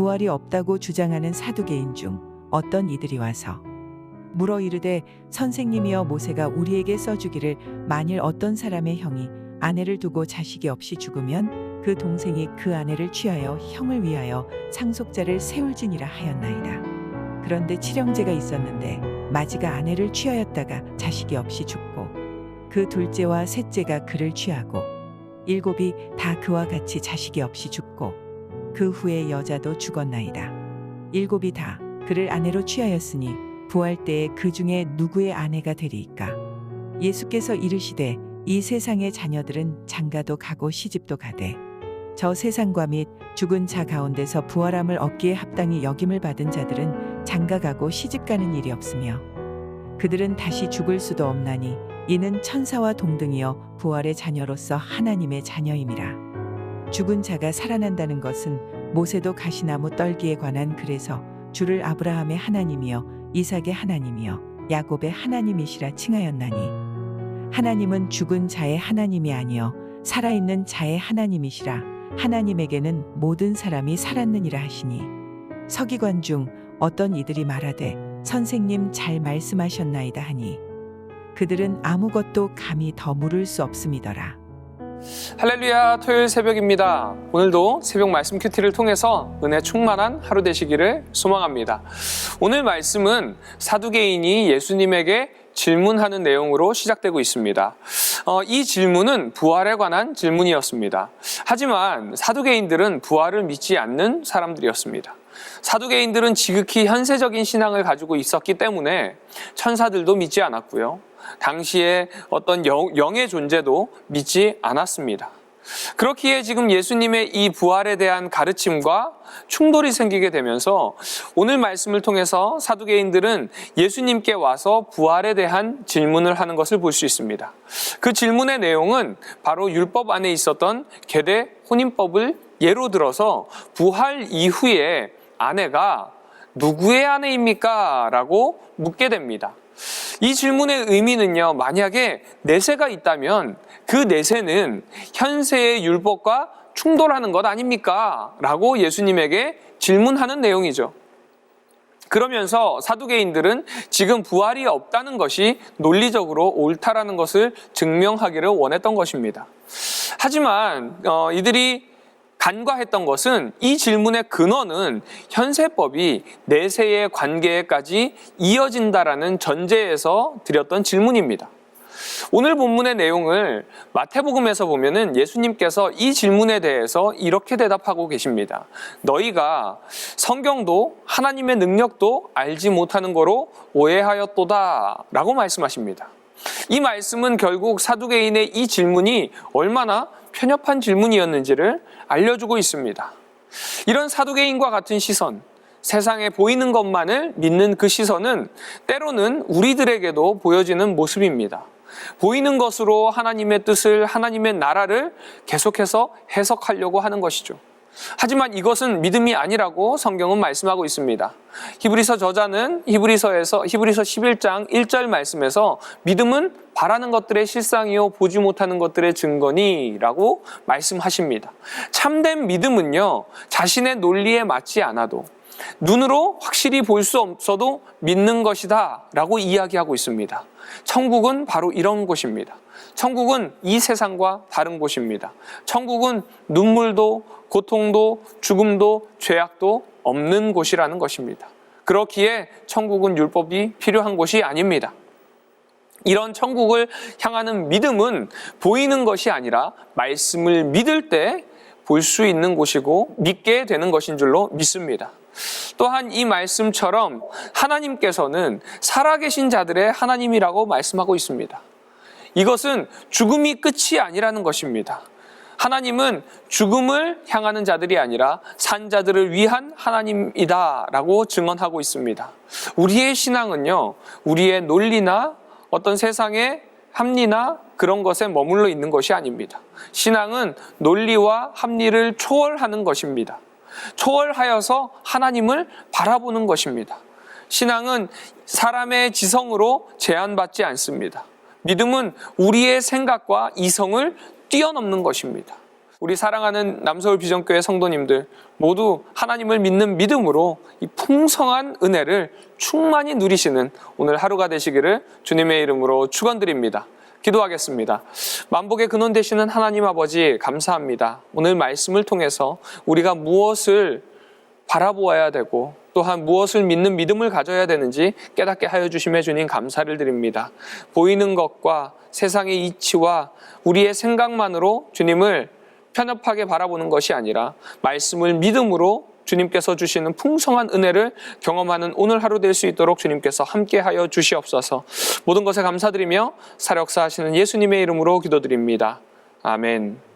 부활이 없다고 주장하는 사두개인 중 어떤 이들이 와서 물어 이르되 선생님이여 모세가 우리에게 써주기를 만일 어떤 사람의 형이 아내를 두고 자식이 없이 죽으면 그 동생이 그 아내를 취하여 형을 위하여 상속자를 세울지니라 하였나이다. 그런데 칠형제가 있었는데 마지가 아내를 취하였다가 자식이 없이 죽고 그 둘째와 셋째가 그를 취하고 일곱이 다 그와 같이 자식이 없이 죽고 그 후에 여자도 죽었나이다. 일곱이 다 그를 아내로 취하였으니 부활 때에 그 중에 누구의 아내가 되리이까? 예수께서 이르시되 이 세상의 자녀들은 장가도 가고 시집도 가되 저 세상과 및 죽은 자 가운데서 부활함을 얻기에 합당히 여김을 받은 자들은 장가가고 시집가는 일이 없으며 그들은 다시 죽을 수도 없나니 이는 천사와 동등이여 부활의 자녀로서 하나님의 자녀임이라. 죽은 자가 살아난다는 것은 모세도 가시나무 떨기에 관한 글에서 주를 아브라함의 하나님이여 이삭의 하나님이여 야곱의 하나님이시라 칭하였나니 하나님은 죽은 자의 하나님이 아니여 살아있는 자의 하나님이시라. 하나님에게는 모든 사람이 살았느니라 하시니 서기관 중 어떤 이들이 말하되 선생님 잘 말씀하셨나이다 하니 그들은 아무것도 감히 더 물을 수 없음이더라. 할렐루야, 토요일 새벽입니다. 오늘도 새벽 말씀 큐티를 통해서 은혜 충만한 하루 되시기를 소망합니다. 오늘 말씀은 사두개인이 예수님에게 질문하는 내용으로 시작되고 있습니다. 이 질문은 부활에 관한 질문이었습니다. 하지만 사두개인들은 부활을 믿지 않는 사람들이었습니다. 사두개인들은 지극히 현세적인 신앙을 가지고 있었기 때문에 천사들도 믿지 않았고요. 당시에 어떤 영의 존재도 믿지 않았습니다. 그렇기에 지금 예수님의 이 부활에 대한 가르침과 충돌이 생기게 되면서 오늘 말씀을 통해서 사두개인들은 예수님께 와서 부활에 대한 질문을 하는 것을 볼 수 있습니다. 그 질문의 내용은 바로 율법 안에 있었던 계대 혼인법을 예로 들어서 부활 이후에 아내가 누구의 아내입니까? 라고 묻게 됩니다. 이 질문의 의미는요, 만약에 내세가 있다면 그 내세는 현세의 율법과 충돌하는 것 아닙니까? 라고 예수님에게 질문하는 내용이죠. 그러면서 사두개인들은 지금 부활이 없다는 것이 논리적으로 옳다라는 것을 증명하기를 원했던 것입니다. 하지만 이들이 간과했던 것은 이 질문의 근원은 현세법이 내세의 관계까지 이어진다라는 전제에서 드렸던 질문입니다. 오늘 본문의 내용을 마태복음에서 보면은 예수님께서 이 질문에 대해서 이렇게 대답하고 계십니다. 너희가 성경도 하나님의 능력도 알지 못하는 거로 오해하였도다 라고 말씀하십니다. 이 말씀은 결국 사두개인의 이 질문이 얼마나 편협한 질문이었는지를 알려주고 있습니다. 이런 사두개인과 같은 시선, 세상에 보이는 것만을 믿는 그 시선은 때로는 우리들에게도 보여지는 모습입니다. 보이는 것으로 하나님의 뜻을, 하나님의 나라를 계속해서 해석하려고 하는 것이죠. 하지만 이것은 믿음이 아니라고 성경은 말씀하고 있습니다. 히브리서 저자는 히브리서 11장 1절 말씀에서 믿음은 바라는 것들의 실상이요 보지 못하는 것들의 증거니 라고 말씀하십니다. 참된 믿음은요, 자신의 논리에 맞지 않아도 눈으로 확실히 볼 수 없어도 믿는 것이다 라고 이야기하고 있습니다. 천국은 바로 이런 곳입니다. 천국은 이 세상과 다른 곳입니다. 천국은 눈물도 고통도 죽음도 죄악도 없는 곳이라는 것입니다. 그렇기에 천국은 율법이 필요한 곳이 아닙니다. 이런 천국을 향하는 믿음은 보이는 것이 아니라 말씀을 믿을 때 볼 수 있는 곳이고 믿게 되는 것인 줄로 믿습니다. 또한 이 말씀처럼 하나님께서는 살아계신 자들의 하나님이라고 말씀하고 있습니다. 이것은 죽음이 끝이 아니라는 것입니다. 하나님은 죽음을 향하는 자들이 아니라 산 자들을 위한 하나님이다 라고 증언하고 있습니다. 우리의 신앙은요, 우리의 논리나 어떤 세상의 합리나 그런 것에 머물러 있는 것이 아닙니다. 신앙은 논리와 합리를 초월하는 것입니다. 초월하여서 하나님을 바라보는 것입니다. 신앙은 사람의 지성으로 제한받지 않습니다. 믿음은 우리의 생각과 이성을 뛰어넘는 것입니다. 우리 사랑하는 남서울 비전교회 성도님들 모두 하나님을 믿는 믿음으로 이 풍성한 은혜를 충만히 누리시는 오늘 하루가 되시기를 주님의 이름으로 축원드립니다. 기도하겠습니다. 만복의 근원 되시는 하나님 아버지 감사합니다. 오늘 말씀을 통해서 우리가 무엇을 바라보아야 되고 또한 무엇을 믿는 믿음을 가져야 되는지 깨닫게 하여 주심에 주님 감사를 드립니다. 보이는 것과 세상의 이치와 우리의 생각만으로 주님을 편협하게 바라보는 것이 아니라 말씀을 믿음으로 주님께서 주시는 풍성한 은혜를 경험하는 오늘 하루 될 수 있도록 주님께서 함께하여 주시옵소서. 모든 것에 감사드리며 사역사 하시는 예수님의 이름으로 기도드립니다. 아멘.